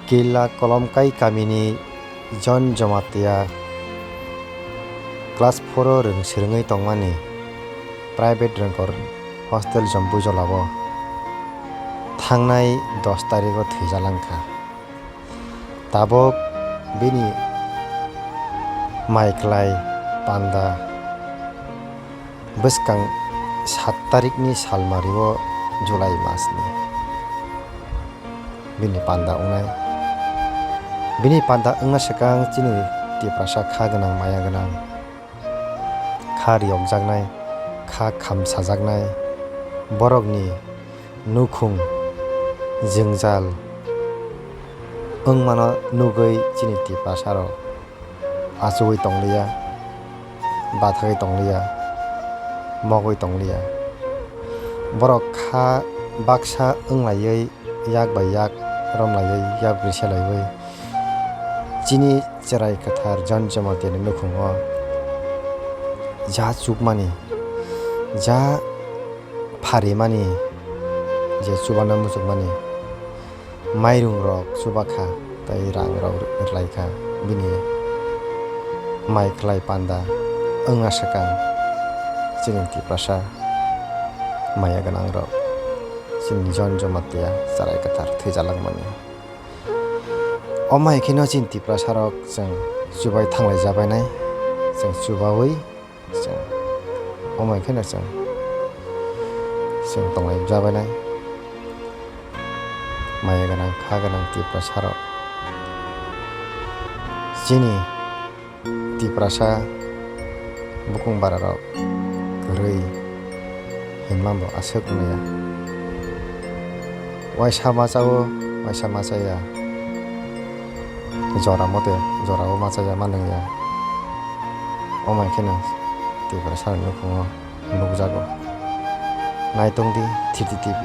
Kila kolomkai kamini jon jamatia class 4 rung sirungui tongmani private rungkor hostel jombu jolabo thangnai 10 tarikh o thwijalangkha tabok bini mai khulai panda bwskang 7 tarikh ni salmario July masni bini panda ungnai bini panda wngna swkang chini Tiprasa kha gwnang maya gwnang kha riyokjaknai kha khamsajaknai borokni nukhung jwngjal wngmano nugui chini Tiprasa ro achugwi tongliya bathagwi tongliya mogwi tongliya borok kha baksa wnglaiyui yak bai yak romlaiui yak bri selaiui chini cherai kwthar jon jamatiani nukhungo ja chukmani ja pharimani je Chuba no muchukmani mairung rok Chuba kha tei rang rok rwlaikha bini mai khulai panda wngna swkang chini Tiprasa maya gwnang rok chini jon jamatia cherai kwthar thwijalangmani o mai kheno chini Tiprasa rok chwng chubai thanglaijabainai chwng chubawi chwng o mai kheno chwng tonglaijabinai maya gwnang kha gwnang Tiprasa rok chini Tiprasa bukung bara rok kwrwi hinmano achugwiya waisa machao waisa machaya jora mote jorao machaya manungya o mai kheno Tiprasa nukhungo nukjago naitongdi 3D TV